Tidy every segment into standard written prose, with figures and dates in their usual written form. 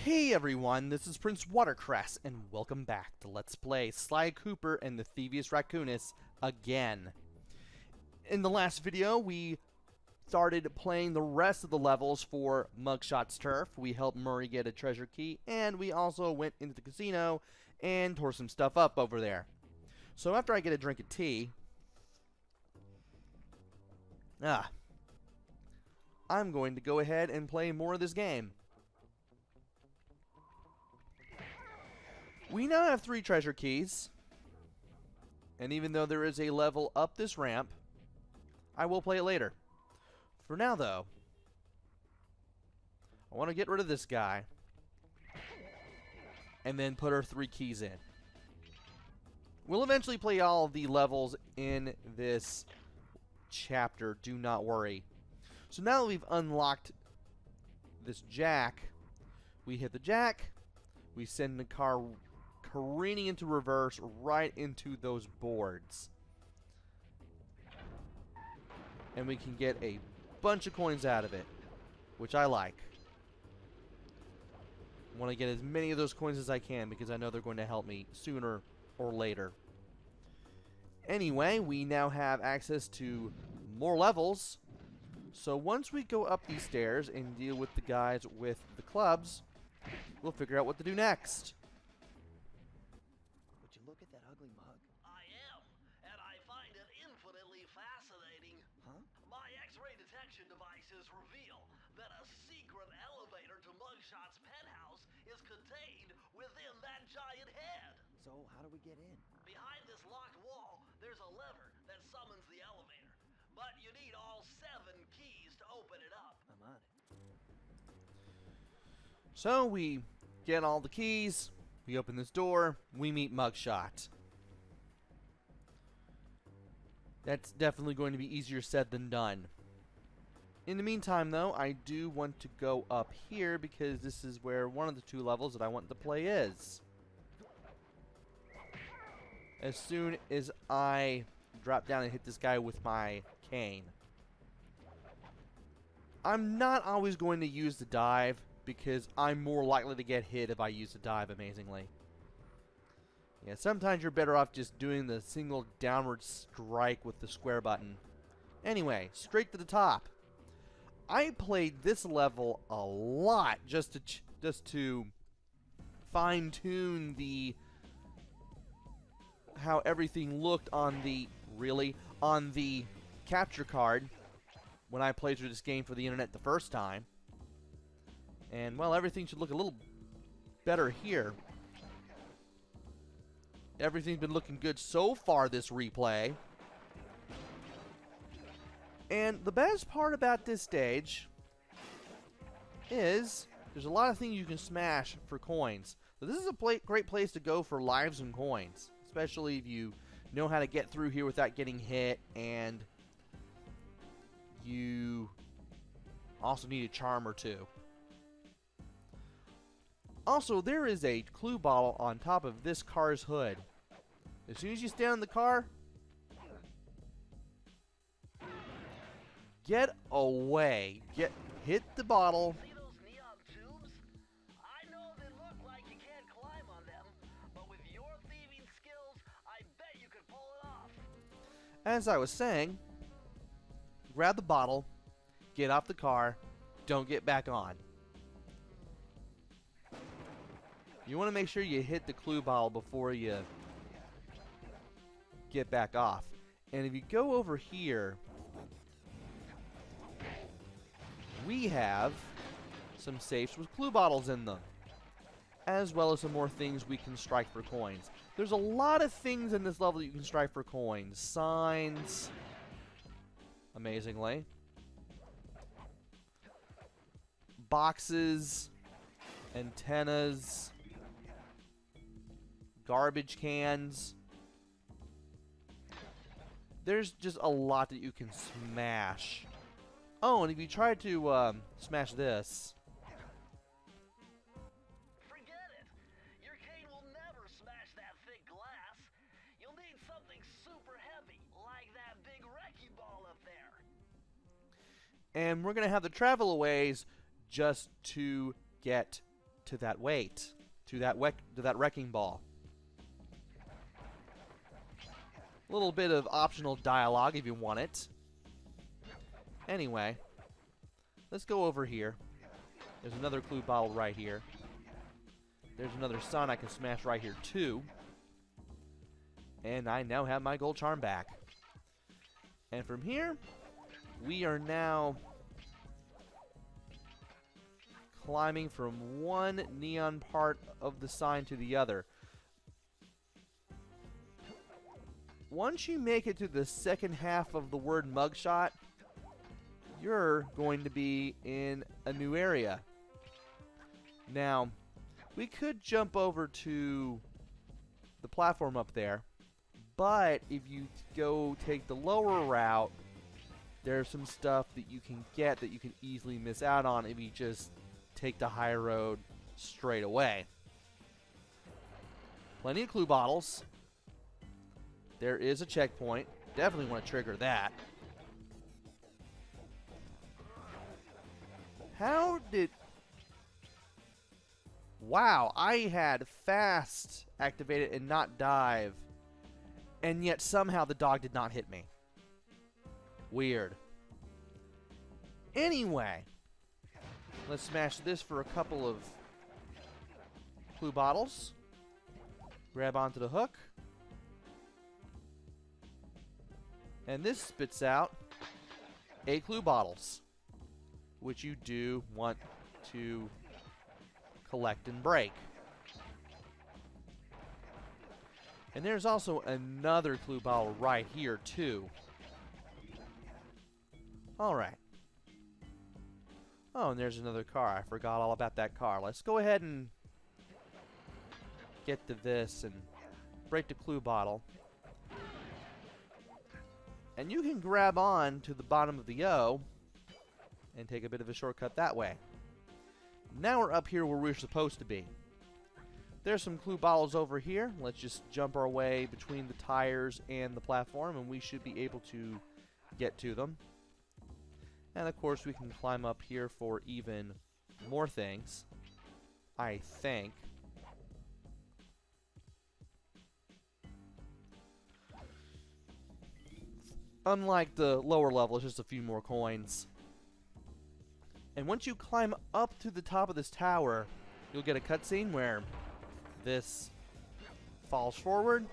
Hey everyone, this is PrinceWatercress, and welcome back to Let's Play Sly Cooper and the Thievius Raccoonus again. In the last video, we started playing the rest of the levels for Mugshot's Turf. We helped Murray get a treasure key, and we also went into the casino and tore some stuff up over there. So after I get a drink of tea, I'm going to go ahead and play more of this game. We now have 3 treasure keys, and even though there is a level up this ramp, I will play it later. For now, though, I want to get rid of this guy, and then put our 3 keys in. We'll eventually play all the levels in this chapter, do not worry. So now that we've unlocked this jack, we hit the jack, we send the car careening into reverse right into those boards. And we can get a bunch of coins out of it, which I like. I want to get as many of those coins as I can because I know they're going to help me sooner or later. Anyway, we now have access to more levels. So once we go up these stairs and deal with the guys with the clubs, we'll figure out what to do next. Would you look at that ugly mug? I am, and I find it infinitely fascinating. Huh? My X-ray detection devices reveal that a secret elevator to Mugshot's penthouse is contained within that giant head. So, how do we get in? Behind this locked wall, there's a lever that summons the elevator. But you need all 7 keys to open it up. I'm on it. So we get all the keys, we open this door, we meet Mugshot. That's definitely going to be easier said than done. In the meantime, though, I do want to go up here because this is where one of the 2 levels that I want to play is. As soon as I drop down and hit this guy with my cane. I'm not always going to use the dive because I'm more likely to get hit if I use the dive, amazingly. Yeah, sometimes you're better off just doing the single downward strike with the square button. Anyway, straight to the top. I played this level a lot just to fine-tune the how everything looked on the capture card when I played through this game for the internet the first time. And, well, everything should look a little better here. Everything's been looking good so far this replay. And the best part about this stage is there's a lot of things you can smash for coins. So this is a great place to go for lives and coins, especially if you know how to get through here without getting hit, and you also need a charm or 2. Also, there is a clue bottle on top of this car's hood. As soon as you stand in the car, get away. Hit the bottle. See those neon tubes? I know they look like you can't climb on them, but with your thieving skills, I bet you could pull it off. As I was saying, grab the bottle, get off the car, don't get back on. You want to make sure you hit the clue bottle before you get back off. And if you go over here, we have some safes with clue bottles in them, as well as some more things we can strike for coins. There's a lot of things in this level that you can strike for coins. Signs, amazingly. Boxes, antennas, garbage cans. There's just a lot that you can smash. Oh, and if you try to smash this, Forget it. Your cane will never smash that thick glass. You'll need something super heavy, like that big wrecking ball up there. and we're going to have to travel a ways just to get to that weight, to that wrecking ball. A little bit of optional dialogue if you want it. Anyway, let's go over here. There's another clue bottle right here. There's another sun I can smash right here too. And I now have my gold charm back. And from here, we are now climbing from one neon part of the sign to the other. Once you make it to the second half of the word mugshot, you're going to be in a new area. Now, we could jump over to the platform up there, but if you go take the lower route, there's some stuff that you can get that you can easily miss out on if you just take the high road straight away. Plenty of clue bottles. There is a checkpoint. Definitely want to trigger that. How did... Wow, I had fast activated and not dive. And yet somehow the dog did not hit me. Weird. Anyway, let's smash this for a couple of clue bottles. Grab onto the hook. And this spits out 8 clue bottles, which you do want to collect and break. And there's also another clue bottle right here too. Alright. Oh, and there's another car. I forgot all about that car. Let's go ahead and get to this and break the clue bottle. And you can grab on to the bottom of the O and take a bit of a shortcut that way. Now we're up here where we're supposed to be. There's some clue bottles over here. Let's just jump our way between the tires and the platform and we should be able to get to them. And of course we can climb up here for even more things, I think. Unlike the lower level, it's just a few more coins. And once you climb up to the top of this tower, you'll get a cutscene where this falls forward,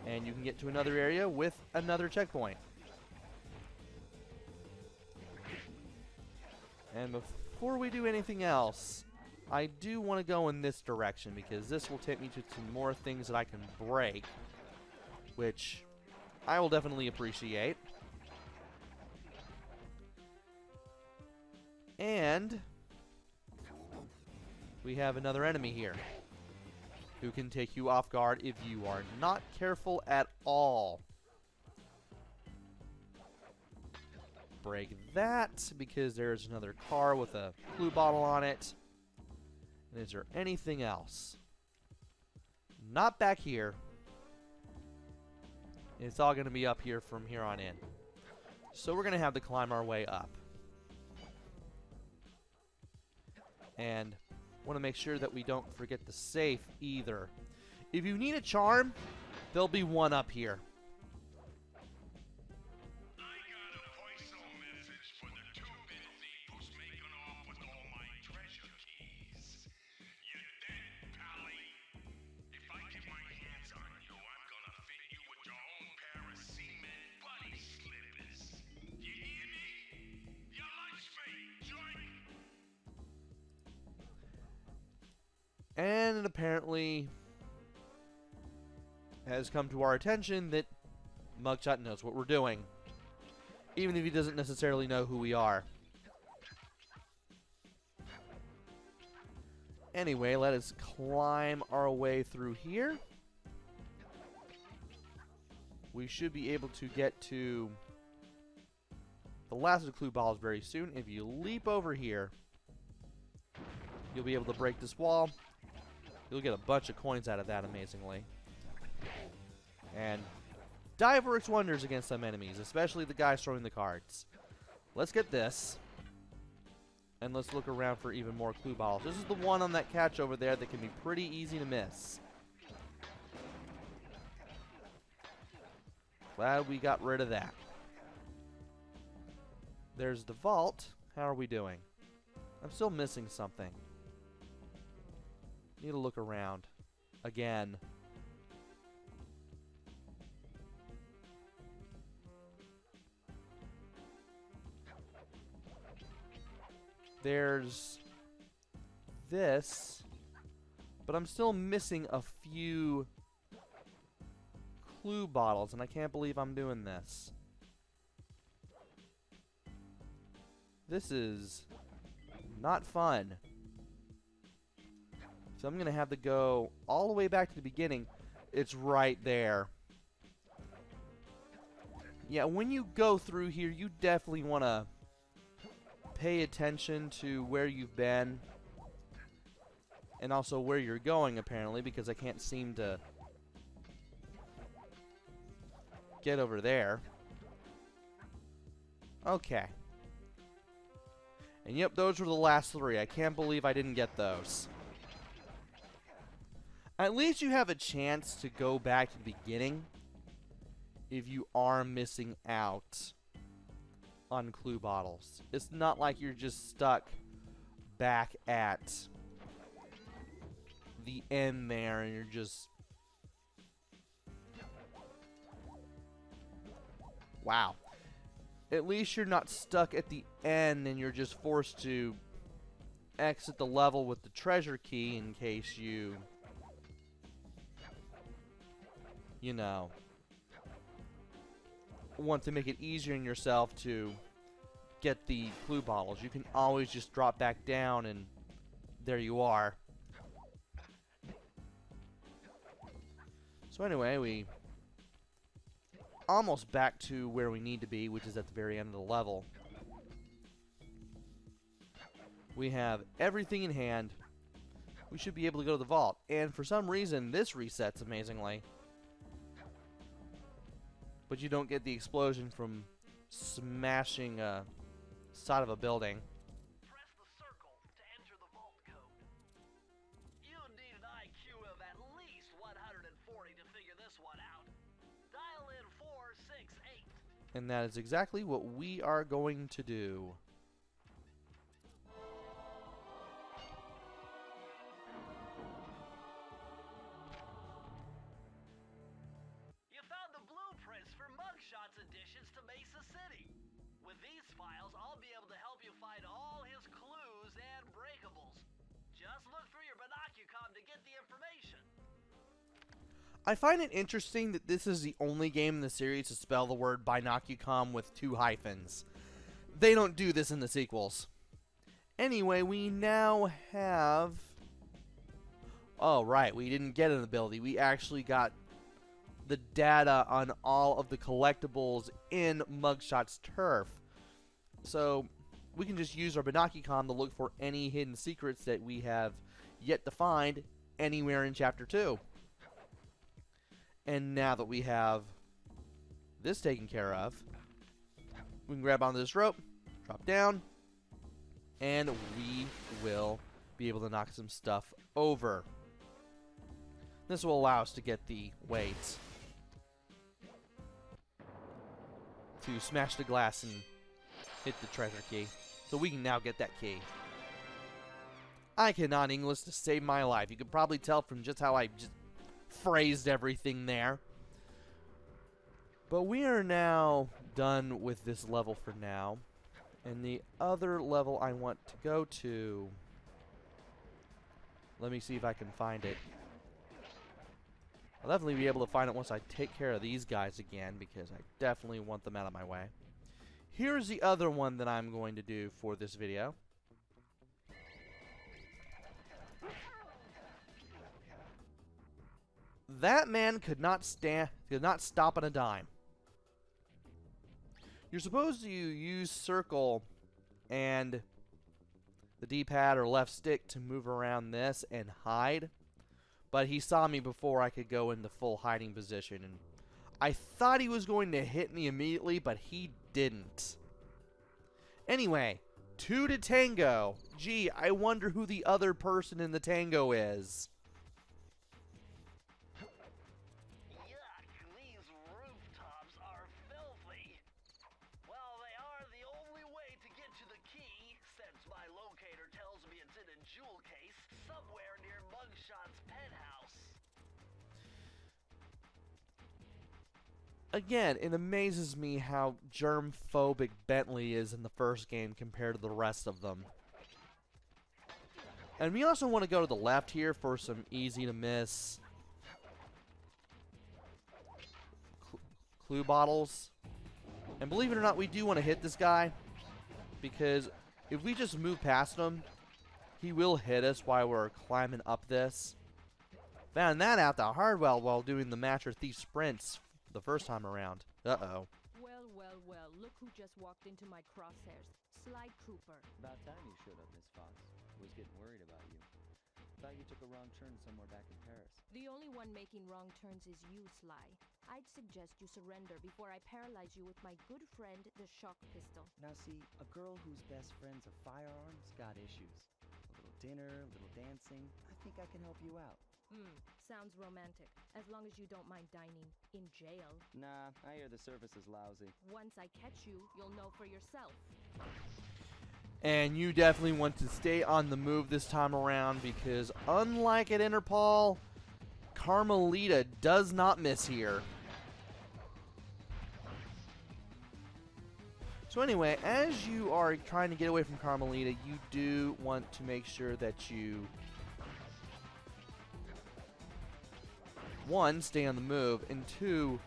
and you can get to another area with another checkpoint. And before we do anything else, I do want to go in this direction, because this will take me to some more things that I can break, which I will definitely appreciate. And we have another enemy here who can take you off guard if you are not careful at all. Break that because there's another car with a clue bottle on it. And is there anything else? Not back here. It's all going to be up here from here on in. So we're going to have to climb our way up. And want to make sure that we don't forget the safe either. If you need a charm, there'll be one up here. I got a voice-over message for the two-bit thief who's making off with all my treasure keys. You dead, Pally. If I get my hands on you, I'm gonna fit you with your own pair of cement buddy slippers. You hear me? Your lunch mate, join. And it apparently has come to our attention that Mugshot knows what we're doing, even if he doesn't necessarily know who we are. Anyway, let us climb our way through here. We should be able to get to the last of the clue balls very soon. If you leap over here, you'll be able to break this wall. You'll get a bunch of coins out of that, amazingly. And dive works wonders against some enemies, especially the guys throwing the cards. Let's get this. And let's look around for even more clue bottles. This is the one on that catch over there that can be pretty easy to miss. Glad we got rid of that. There's the vault. How are we doing? I'm still missing something. Need to look around. Again. There's this, but I'm still missing a few clue bottles, and I can't believe I'm doing this. This is not fun. So I'm going to have to go all the way back to the beginning. It's right there. Yeah, when you go through here, you definitely want to pay attention to where you've been. And also where you're going, apparently, because I can't seem to get over there. Okay. And yep, those were the last three. I can't believe I didn't get those. At least you have a chance to go back to the beginning if you are missing out on clue bottles. It's not like you're just stuck back at the end there and you're just... Wow. At least you're not stuck at the end and you're just forced to exit the level with the treasure key in case you know, want to make it easier on yourself to get the clue bottles. You can always just drop back down and there you are. So anyway, we almost back to where we need to be, which is at the very end of the level. We have everything in hand. We should be able to go to the vault. And for some reason, this resets amazingly. But you don't get the explosion from smashing a side of a building. Press the circle to enter the vault code. You need an IQ of at least 140 to figure this one out. Dial in 468. And that is exactly what we are going to do. You found the blueprints for Mugshots additions to Mesa City. With these files, I'll be able to help you find all his clues and breakables. Just look through your binocucom to get the information. I find it interesting that this is the only game in the series to spell the word binocucom with 2 hyphens. They don't do this in the sequels. Anyway, we now have... Oh, right, we didn't get an ability. We actually got the data on all of the collectibles in Mugshot's turf. So, we can just use our binocucom to look for any hidden secrets that we have yet to find anywhere in Chapter 2. And now that we have this taken care of, we can grab onto this rope, drop down, and we will be able to knock some stuff over. This will allow us to get the weights to smash the glass and hit the treasure key. So we can now get that key. I cannot English to save my life. You can probably tell from just how I just phrased everything there. But we are now done with this level for now. And the other level I want to go to... Let me see if I can find it. I'll definitely be able to find it once I take care of these guys again, because I definitely want them out of my way. Here's the other one that I'm going to do for this video. That man could not stop on a dime. You're supposed to use circle and the D-pad or left stick to move around this and hide. But he saw me before I could go into full hiding position, and I thought he was going to hit me immediately, but he didn't. Anyway, Two to tango. Gee, I wonder who the other person in the tango is. Yuck, these rooftops are filthy. Well, they are the only way to get to the key, since my locator tells me it's in a jewel case somewhere near Mugshot's penthouse. Again, it amazes me how germ-phobic Bentley is in the first game compared to the rest of them. And we also want to go to the left here for some easy-to-miss clue bottles. And believe it or not, we do want to hit this guy, because if we just move past him, he will hit us while we're climbing up this. Found that out the hard way while doing the Master Thief sprints the first time around. Uh-oh. Well, well, well, look who just walked into my crosshairs. Sly Cooper. About time you showed up, Miss Fox. Was getting worried about you. Thought you took a wrong turn somewhere back in Paris. The only one making wrong turns is you, Sly. I'd suggest you surrender before I paralyze you with my good friend, the shock pistol. Now see, a girl whose best friend's a firearm's got issues. A little dinner, a little dancing. I think I can help you out. Sounds romantic. As long as you don't mind dining in jail. Nah, I hear the service is lousy. Once I catch you, you'll know for yourself. And you definitely want to stay on the move this time around, because unlike at Interpol, Carmelita does not miss here. So anyway, as you are trying to get away from Carmelita, you do want to make sure that you, one, stay on the move, and two,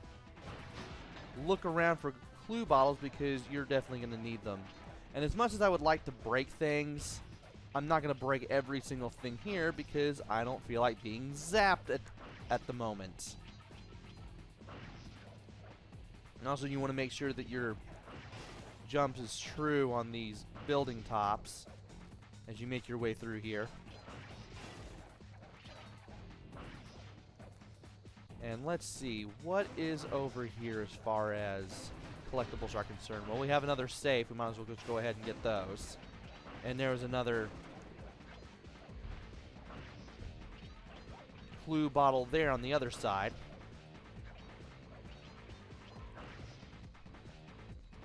look around for clue bottles, because you're definitely going to need them. And as much as I would like to break things, I'm not going to break every single thing here, because I don't feel like being zapped at the moment. And also you want to make sure that your jump is true on these building tops as you make your way through here. And let's see, what is over here as far as collectibles are concerned? Well, we have another safe. We might as well just go ahead and get those. And there was another clue bottle there on the other side.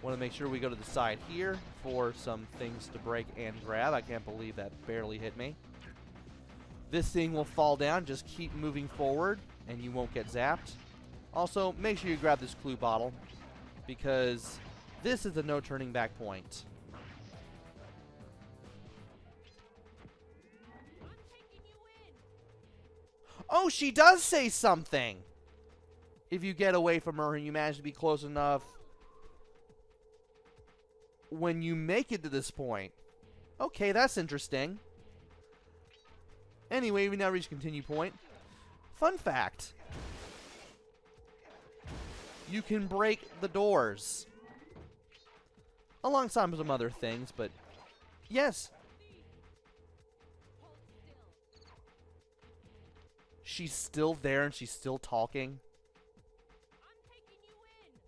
Want to make sure we go to the side here for some things to break and grab. I can't believe that barely hit me. This thing will fall down. Just keep moving forward and you won't get zapped. Also, make sure you grab this clue bottle, because this is a no turning back point. I'm taking you in. Oh, she does say something! If you get away from her and you manage to be close enough when you make it to this point. Okay, that's interesting. Anyway, we now reach continue point. Fun fact. You can break the doors. Alongside some other things, but yes. She's still there and she's still talking. I'm taking you in.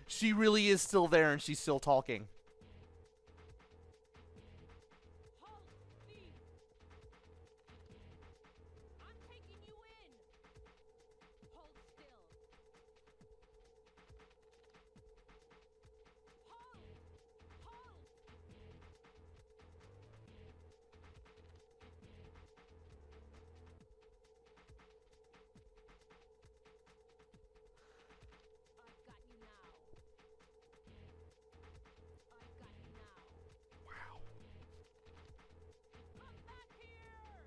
She really is still there and she's still talking. Halt, thief. I'm taking you in. Hold still. Halt. Halt. I've got you now. I've got you now. Wow. Come back here!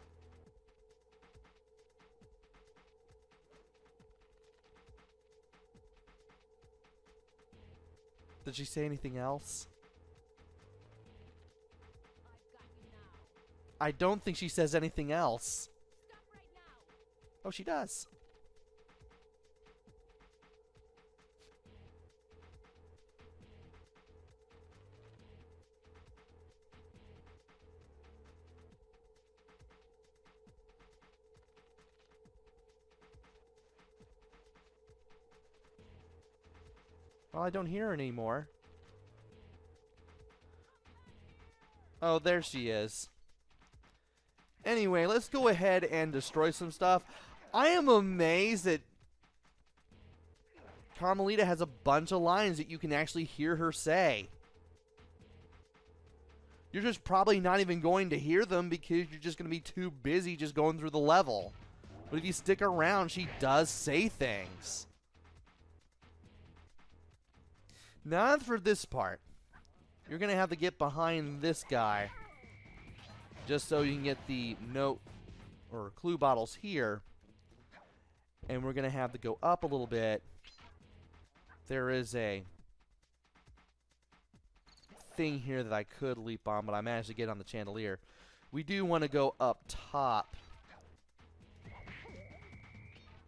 Did she say anything else? I've got you now. I don't think she says anything else. Stop right now! Oh, she does. Well, I don't hear her anymore. Oh, there she is. Anyway, let's go ahead and destroy some stuff. I am amazed that Carmelita has a bunch of lines that you can actually hear her say. You're just probably not even going to hear them because you're just going to be too busy just going through the level. But if you stick around, she does say things. Now for this part, you're going to have to get behind this guy just so you can get the note or clue bottles here. And we're going to have to go up a little bit. There is a thing here that I could leap on, but I managed to get on the chandelier. We do want to go up top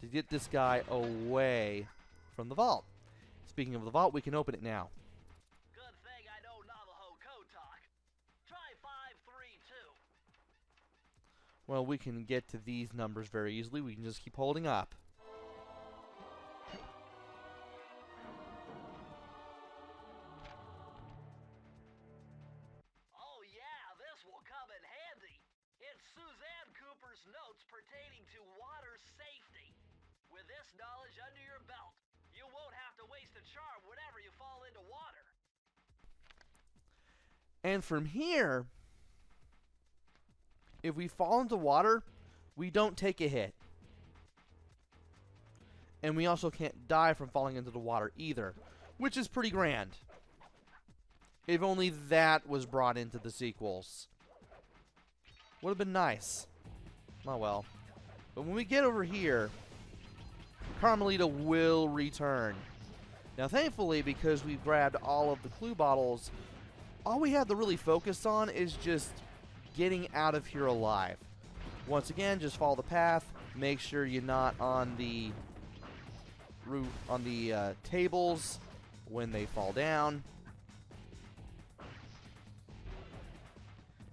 to get this guy away from the vault. Speaking of the vault, we can open it now. Good thing I know Navajo code talk. Try 532. Well, we can get to these numbers very easily. We can just keep holding up. Oh yeah, this will come in handy. It's Suzanne Cooper's notes pertaining to water safety. With this knowledge under your belt, you won't have to waste a charm whenever you fall into water. And from here, if we fall into water, we don't take a hit. And we also can't die from falling into the water either, which is pretty grand. If only that was brought into the sequels. Would have been nice. Oh well. But when we get over here, Carmelita will return. Now thankfully, because we've grabbed all of the clue bottles, all we have to really focus on is just getting out of here alive. Once again, just follow the path. Make sure you're not on the roof, on the tables when they fall down.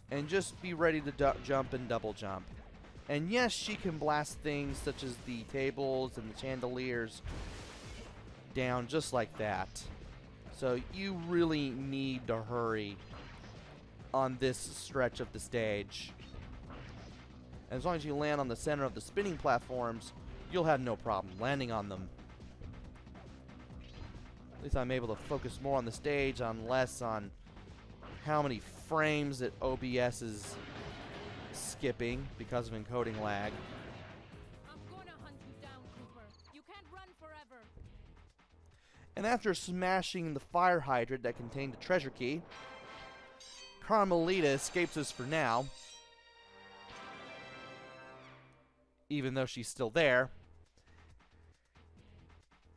And just be ready to jump and double jump. And yes, she can blast things such as the tables and the chandeliers down just like that. So you really need to hurry on this stretch of the stage. And as long as you land on the center of the spinning platforms, you'll have no problem landing on them. At least I'm able to focus more on the stage, on less on how many frames that OBS is skipping because of encoding lag. I'm gonna hunt you down, Cooper. You can't run forever. And after smashing the fire hydrant that contained the treasure key, Carmelita escapes us for now. Even though she's still there.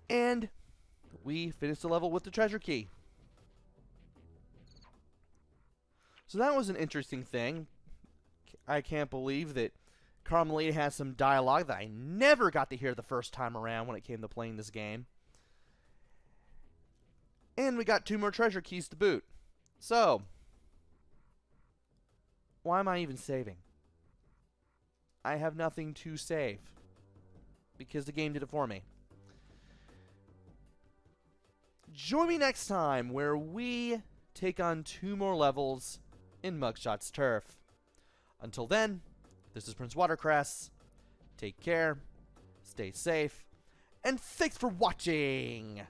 And we finish the level with the treasure key. So that was an interesting thing. I can't believe that Carmelita has some dialogue that I never got to hear the first time around when it came to playing this game. And we got 2 more treasure keys to boot. So, why am I even saving? I have nothing to save. Because the game did it for me. Join me next time where we take on 2 more levels in Mugshot's Turf. Until then, this is PrinceWatercress. Take care, stay safe, and thanks for watching!